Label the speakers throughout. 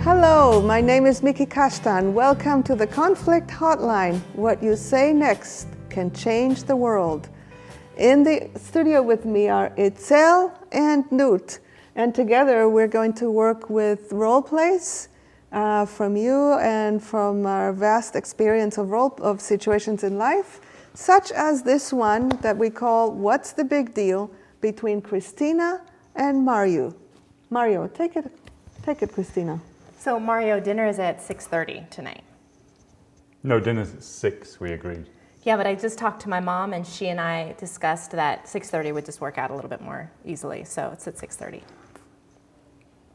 Speaker 1: Hello, my name is Miki. Welcome to the Conflict Hotline. What you say next can change the world. In the studio with me are Itzel and Newt, and together we're going to work with role plays from you and from our vast experience of situations in life, such as this one that we call "What's the Big Deal?" between Christina and Mario. Mario, take it, Christina.
Speaker 2: So Mario, dinner is at 6:30 tonight.
Speaker 3: No, dinner's at 6, we agreed.
Speaker 2: Yeah, but I just talked to my mom and she and I discussed that 6:30 would just work out a little bit more easily, so it's at 6:30.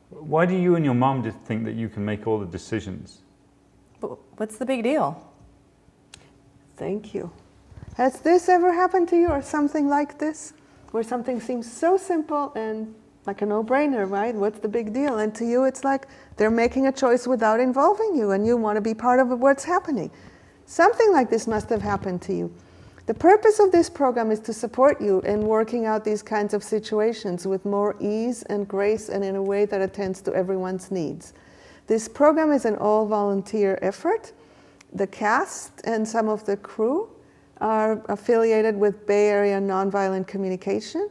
Speaker 3: Why do you and your mom just think that you can make all the decisions?
Speaker 2: But what's the big deal?
Speaker 1: Thank you. Has this ever happened to you, or something like this, where something seems so simple and like a no-brainer, right? What's the big deal? And to you, it's like they're making a choice without involving you, and you want to be part of what's happening. Something like this must have happened to you. The purpose of this program is to support you in working out these kinds of situations with more ease and grace and in a way that attends to everyone's needs. This program is an all-volunteer effort. The cast and some of the crew are affiliated with Bay Area Nonviolent Communication,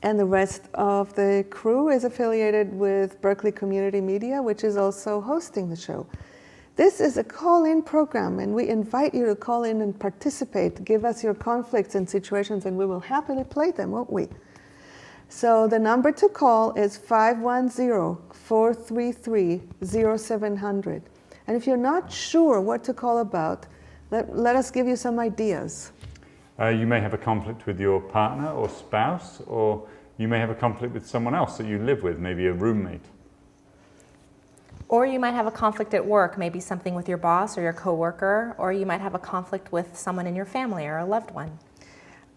Speaker 1: and the rest of the crew is affiliated with Berkeley Community Media, which is also hosting the show. This is a call-in program, and we invite you to call in and participate. Give us your conflicts and situations, and we will happily play them, won't we? So the number to call is 510-433-0700. And if you're not sure what to call about, let us give you some ideas.
Speaker 3: You may have a conflict with your partner or spouse, or you may have a conflict with someone else that you live with, maybe a roommate.
Speaker 2: Or you might have a conflict at work, maybe something with your boss or your coworker, or you might have a conflict with someone in your family or a loved one.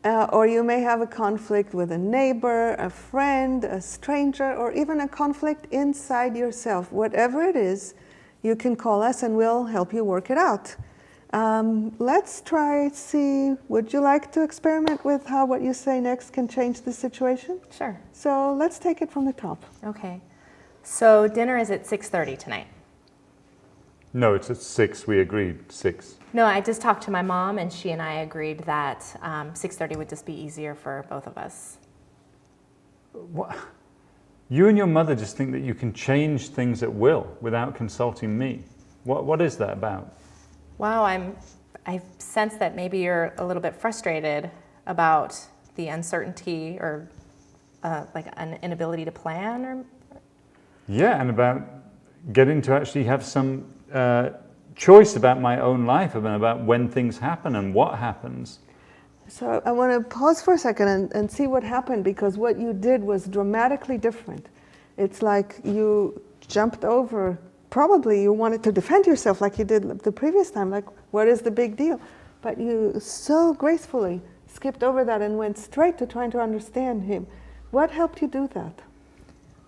Speaker 1: Or you may have a conflict with a neighbor, a friend, a stranger, or even a conflict inside yourself. Whatever it is, you can call us and we'll help you work it out. Let's see, would you like to experiment with how what you say next can change the situation?
Speaker 2: Sure.
Speaker 1: So let's take it from the top.
Speaker 2: Okay. So dinner is at 6:30 tonight.
Speaker 3: No, it's at 6, we agreed, 6.
Speaker 2: No, I just talked to my mom and she and I agreed that 6:30 would just be easier for both of us.
Speaker 3: What? You and your mother just think that you can change things at will without consulting me. What is that about?
Speaker 2: Wow, I sense that maybe you're a little bit frustrated about the uncertainty or like an inability to plan, or.
Speaker 3: Yeah, and about getting to actually have some choice about my own life and about when things happen and what happens.
Speaker 1: So I want to pause for a second and see what happened, because what you did was dramatically different. It's like you jumped over. Probably you wanted to defend yourself like you did the previous time, like, what is the big deal? But you so gracefully skipped over that and went straight to trying to understand him. What helped you do that?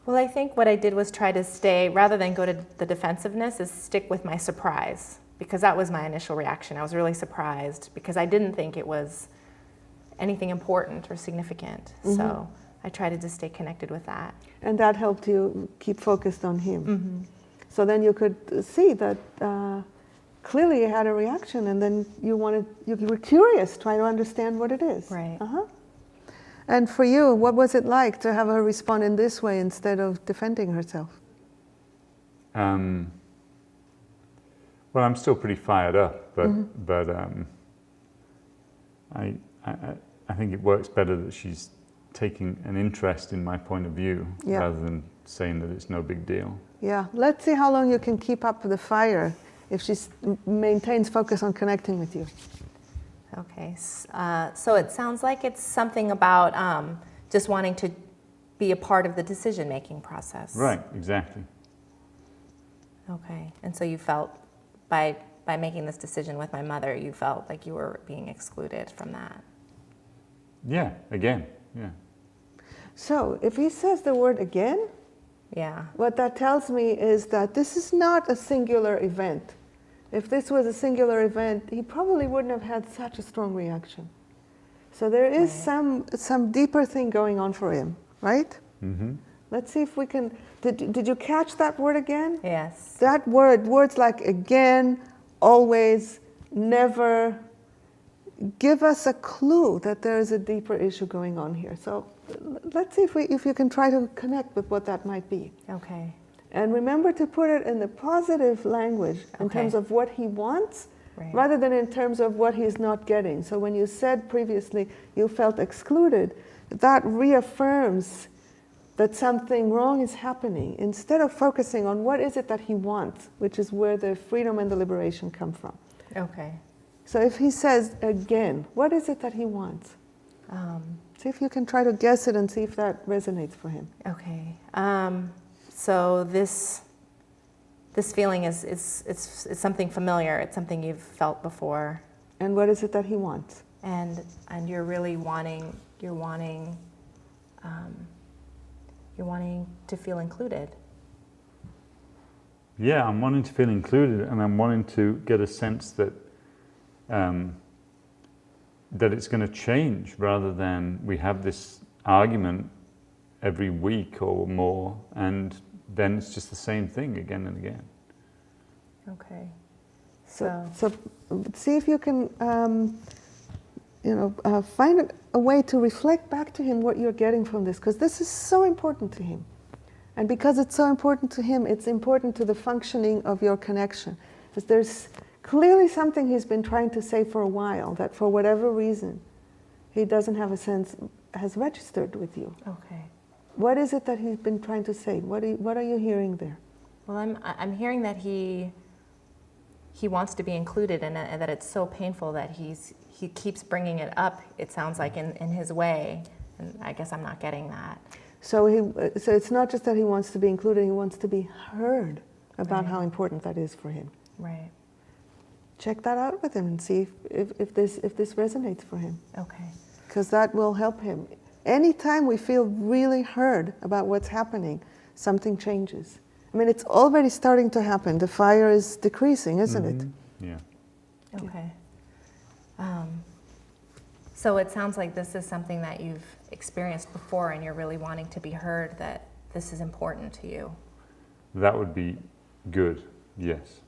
Speaker 2: Well, I think what I did was try to stay, rather than go to the defensive,ness, is stick with my surprise, because that was my initial reaction. I was really surprised because I didn't think it was anything important or significant. Mm-hmm. So I tried to just stay connected with that. And
Speaker 1: that helped you keep focused on him. Mm-hmm. So then you could see that clearly you had a reaction, and then you were curious, trying to understand what it is.
Speaker 2: Right.
Speaker 1: Uh-huh. And for you, what was it like to have her respond in this way instead of defending herself?
Speaker 3: Well, I'm still pretty fired up, but I think it works better that she's taking an interest in my point of view, yeah, rather than saying that it's no big deal.
Speaker 1: Yeah, let's see how long you can keep up the fire if she maintains focus on connecting with you.
Speaker 2: Okay, so it sounds like it's something about just wanting to be a part of the decision-making process.
Speaker 3: Right, exactly.
Speaker 2: Okay, and so you felt by making this decision with my mother, you felt like you were being excluded from that.
Speaker 3: Yeah, again, yeah.
Speaker 1: So if he says the word again,
Speaker 2: yeah,
Speaker 1: what that tells me is that this is not a singular event. If this was a singular event, he probably wouldn't have had such a strong reaction. So there is some deeper thing going on for him, right? Mm-hmm. Let's see if we can Did you catch that word again?
Speaker 2: Yes.
Speaker 1: That word, words like again, always, never, give us a clue that there is a deeper issue going on here. So let's see if you can try to connect with what that might be.
Speaker 2: Okay.
Speaker 1: And remember to put it in the positive language in
Speaker 2: Okay.
Speaker 1: terms of what he wants,
Speaker 2: Right.
Speaker 1: rather than in terms of what he's not getting. So when you said previously you felt excluded, that reaffirms that something wrong is happening, instead of focusing on what is it that he wants, which is where the freedom and the liberation come from.
Speaker 2: Okay.
Speaker 1: So if he says again, what is it that he wants? See if you can try to guess it and see if that resonates for him.
Speaker 2: Okay. So this feeling is something familiar. It's something you've felt before.
Speaker 1: And what is it that he wants?
Speaker 2: And you're really wanting to feel included.
Speaker 3: Yeah, I'm wanting to feel included, and I'm wanting to get a sense that that it's going to change, rather than we have this argument every week or more, and then it's just the same thing again and again.
Speaker 2: Okay.
Speaker 1: So see if you can, find a way to reflect back to him what you're getting from this, because this is so important to him. And because it's so important to him, it's important to the functioning of your connection. Because there's clearly something he's been trying to say for a while that for whatever reason, he doesn't have a sense, has registered with you.
Speaker 2: Okay.
Speaker 1: What is it that he's been trying to say? What are you hearing there?
Speaker 2: Well, I'm hearing that he wants to be included, and that it's so painful that he keeps bringing it up. It sounds like in his way, and I guess I'm not getting that.
Speaker 1: So it's not just that he wants to be included; he wants to be heard about
Speaker 2: Right.
Speaker 1: how important that is for him.
Speaker 2: Right.
Speaker 1: Check that out with him and see if this resonates for him,
Speaker 2: Okay.
Speaker 1: because that will help him. Anytime we feel really heard about what's happening, something changes. I mean, it's already starting to happen. The fire is decreasing, isn't it?
Speaker 3: Yeah.
Speaker 2: Okay. So it sounds like this is something that you've experienced before, and you're really wanting to be heard, that this is important to you.
Speaker 3: That would be good, yes.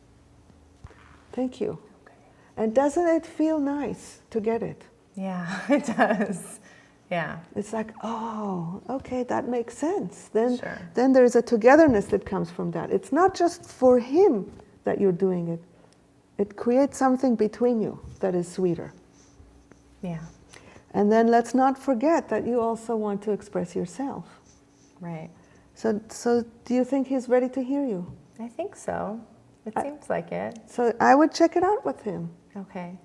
Speaker 1: Thank you.
Speaker 2: Okay.
Speaker 1: And doesn't it feel nice to get it?
Speaker 2: Yeah, it does. Yeah.
Speaker 1: It's like, oh, okay, that makes sense. Then
Speaker 2: Sure.
Speaker 1: there's a togetherness that comes from that. It's not just for him that you're doing it. It creates something between you that is sweeter.
Speaker 2: Yeah.
Speaker 1: And then let's not forget that you also want to express yourself.
Speaker 2: Right.
Speaker 1: So do you think he's ready to hear you?
Speaker 2: I think so. It seems like it.
Speaker 1: So I would check it out with him,
Speaker 2: Okay.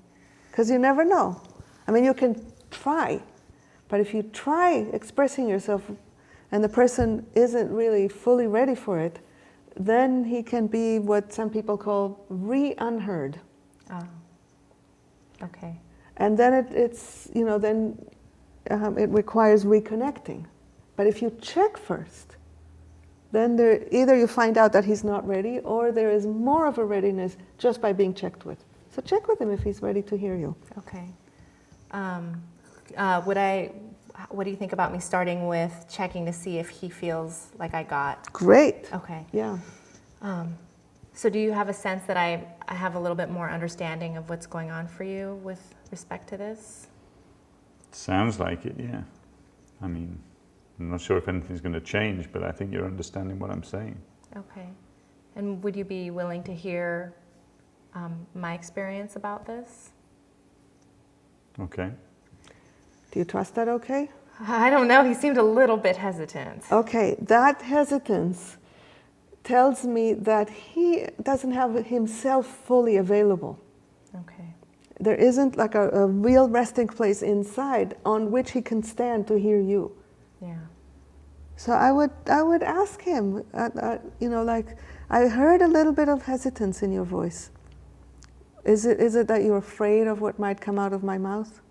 Speaker 1: because you never know. I mean, you can try, but if you try expressing yourself and the person isn't really fully ready for it, then he can be what some people call re-unheard.
Speaker 2: Oh. Okay.
Speaker 1: And then it requires reconnecting. But if you check first, then either you find out that he's not ready, or there is more of a readiness just by being checked with. So check with him if he's ready to hear you.
Speaker 2: Okay. What do you think about me starting with checking to see if he feels like I got?
Speaker 1: Great.
Speaker 2: Okay.
Speaker 1: Yeah.
Speaker 2: So do you have a sense that I have a little bit more understanding of what's going on for you with respect to this?
Speaker 3: Sounds like it, yeah. I mean, I'm not sure if anything's going to change, but I think you're understanding what I'm saying.
Speaker 2: Okay. And would you be willing to hear my experience about this?
Speaker 3: Okay.
Speaker 1: Do you trust that okay?
Speaker 2: I don't know. He seemed a little bit hesitant.
Speaker 1: Okay, that hesitance tells me that he doesn't have himself fully available.
Speaker 2: Okay.
Speaker 1: There isn't like a real resting place inside on which he can stand to hear you.
Speaker 2: Yeah.
Speaker 1: So I would ask him, like, I heard a little bit of hesitance in your voice. Is it that you're afraid of what might come out of my mouth?